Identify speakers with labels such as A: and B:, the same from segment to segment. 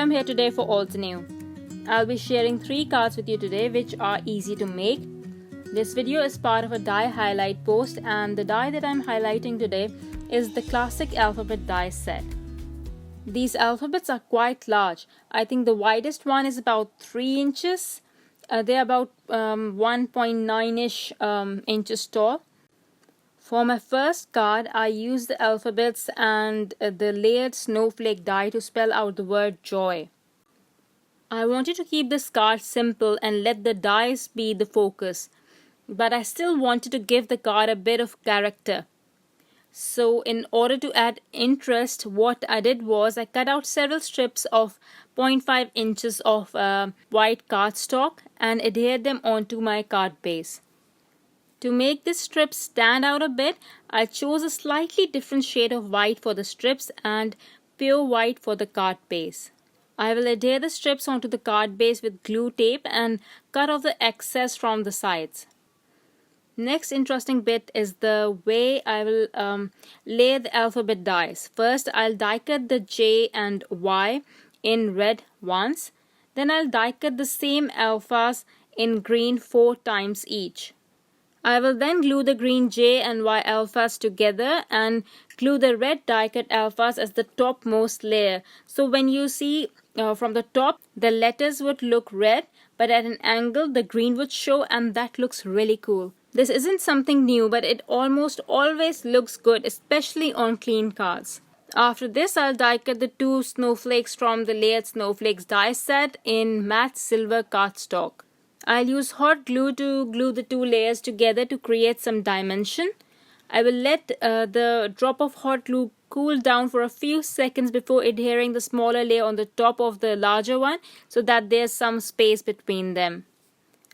A: Erum here today for Altenew. I'll be sharing 3 cards with you today which are easy to make. This video is part of a die highlight post, and the die that I'm highlighting today is the classic alphabet die set. These alphabets are quite large. I think the widest one is about 3 inches. They're about 1.9-ish inches tall. For my first card, I used the alphabets and the layered snowflake die to spell out the word joy. I wanted to keep this card simple and let the dice be the focus, but I still wanted to give the card a bit of character. So in order to add interest, what I did was I cut out several strips of 0.5 inches of white cardstock and adhered them onto my card base. To make this strip stand out a bit, I chose a slightly different shade of white for the strips and pure white for the card base. I will adhere the strips onto the card base with glue tape and cut off the excess from the sides. Next interesting bit is the way I will lay the alphabet dice. First, I'll die cut the J and Y in red once. Then I'll die cut the same alphas in green 4 times each. I will then glue the green J and Y alphas together and glue the red die cut alphas as the topmost layer. So when you see from the top, the letters would look red, but at an angle the green would show, and that looks really cool. This isn't something new, but it almost always looks good, especially on clean cards. After this, I'll die cut the 2 snowflakes from the layered snowflakes die set in matte silver cardstock. I'll use hot glue to glue the 2 layers together to create some dimension. I will let the drop of hot glue cool down for a few seconds before adhering the smaller layer on the top of the larger one so that there's some space between them.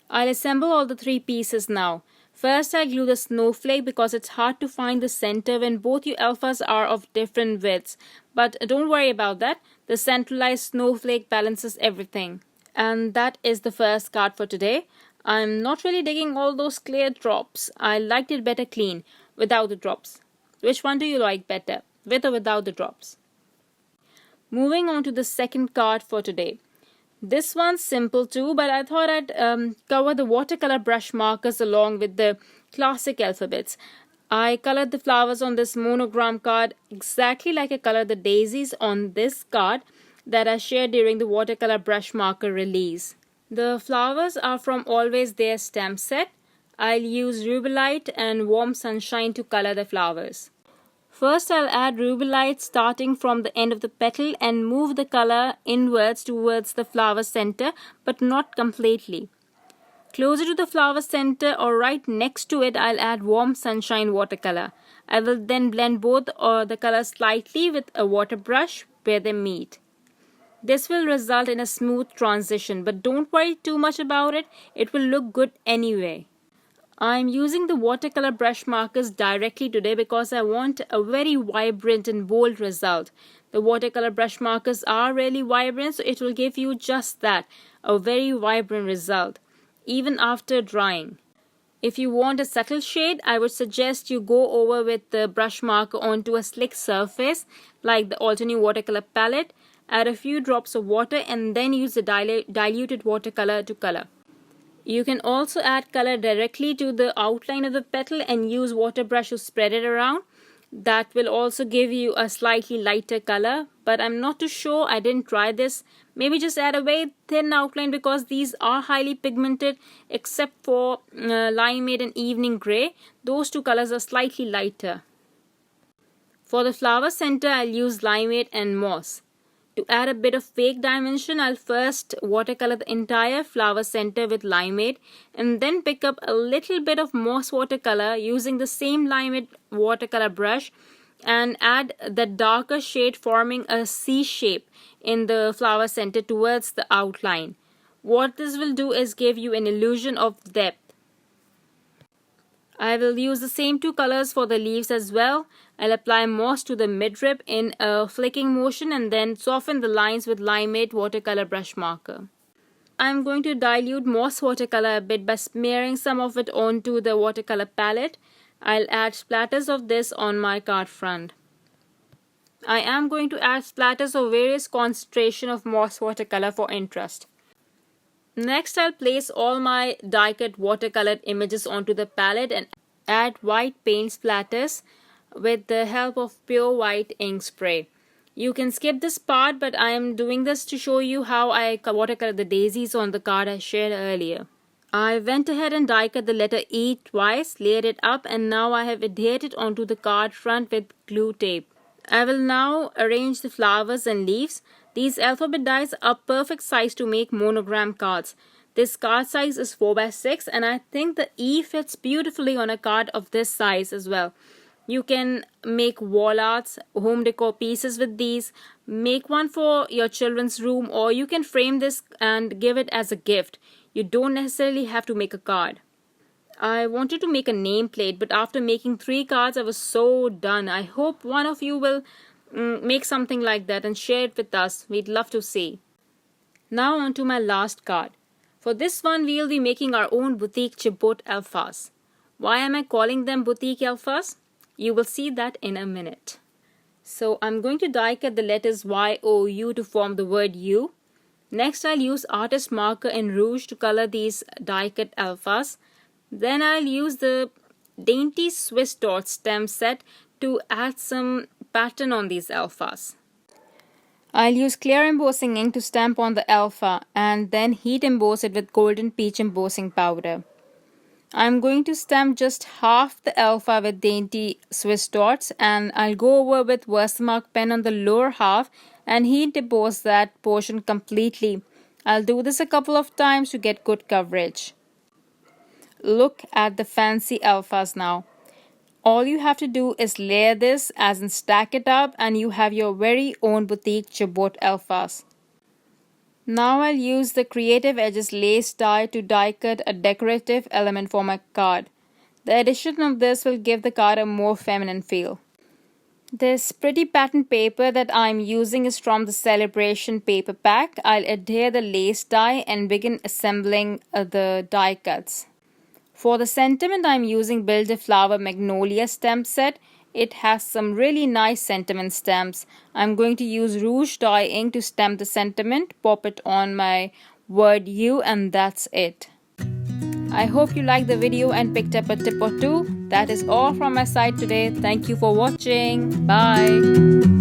A: I'll assemble all the 3 pieces now. First, I'll glue the snowflake because it's hard to find the center when both your alphas are of different widths. But don't worry about that. The centralized snowflake balances everything. And that is the first card for today. I'm not really digging all those clear drops. I liked it better clean, without the drops. Which one do you like better, with or without the drops? Moving on to the second card for today. This one's simple too, but I thought I'd cover the watercolor brush markers along with the classic alphabets. I colored the flowers on this monogram card exactly like I colored the daisies on this card that I shared during the watercolor brush marker release. The flowers are from Always There stamp set. I'll use Rubelite and Warm Sunshine to color the flowers. First, I'll add Rubelite starting from the end of the petal and move the color inwards towards the flower center, but not completely. Closer to the flower center or right next to it, I'll add Warm Sunshine watercolor. I will then blend both the colors slightly with a water brush where they meet. This will result in a smooth transition, but don't worry too much about it. It will look good anyway. I'm using the watercolor brush markers directly today because I want a very vibrant and bold result. The watercolor brush markers are really vibrant, so it will give you just that, a very vibrant result, even after drying. If you want a subtle shade, I would suggest you go over with the brush marker onto a slick surface like the Altenew watercolor palette. Add a few drops of water and then use the diluted watercolor to color. You can also add color directly to the outline of the petal and use water brush to spread it around. That will also give you a slightly lighter color, but I'm not too sure. I didn't try this. Maybe just add a very thin outline because these are highly pigmented except for limeade and evening gray. Those 2 colors are slightly lighter. For the flower center, I'll use limeade and moss. To add a bit of fake dimension, I'll first watercolor the entire flower center with limeade and then pick up a little bit of moss watercolor using the same limeade watercolor brush and add the darker shade, forming a C shape in the flower center towards the outline. What this will do is give you an illusion of depth. I will use the same 2 colors for the leaves as well. I'll apply moss to the midrib in a flicking motion and then soften the lines with limeade watercolor brush marker. I'm going to dilute moss watercolor a bit by smearing some of it onto the watercolor palette. I'll add splatters of this on my card front. I am going to add splatters of various concentration of moss watercolor for interest. Next, I'll place all my die-cut watercolored images onto the palette and add white paint splatters with the help of pure white ink spray. You can skip this part, but I am doing this to show you how I watercolor the daisies on the card I shared earlier. I went ahead and die-cut the letter E twice, layered it up, and now I have adhered it onto the card front with glue tape. I will now arrange the flowers and leaves. These alphabet dies are perfect size to make monogram cards. This card size is 4x6, and I think the E fits beautifully on a card of this size as well. You can make wall arts, home decor pieces with these, make one for your children's room, or you can frame this and give it as a gift. You don't necessarily have to make a card. I wanted to make a nameplate, but after making 3 cards, I was so done. I hope one of you will make something like that and share it with us. We'd love to see. Now on to my last card. For this one, we'll be making our own boutique chipboard alphas. Why am I calling them boutique alphas? You will see that in a minute. So I'm going to die cut the letters Y-O-U to form the word U. Next, I'll use artist marker in rouge to color these die cut alphas. Then I'll use the dainty Swiss dot stem set to add some pattern on these alphas. I'll use clear embossing ink to stamp on the alpha and then heat emboss it with golden peach embossing powder. I'm going to stamp just half the alpha with dainty Swiss dots, and I'll go over with Versamark pen on the lower half and heat emboss that portion completely. I'll do this a couple of times to get good coverage. Look at the fancy alphas now. All you have to do is layer this, as in stack it up, and you have your very own boutique chipboard alphas. Now I'll use the Creative Edges lace die to die cut a decorative element for my card. The addition of this will give the card a more feminine feel. This pretty pattern paper that I'm using is from the Celebration paper pack. I'll adhere the lace die and begin assembling the die cuts. For the sentiment, I'm using Build a Flower Magnolia stamp set. It has some really nice sentiment stamps. I'm going to use rouge dye ink to stamp the sentiment, pop it on my word U, and that's it. I hope you liked the video and picked up a tip or two. That is all from my side today. Thank you for watching. Bye.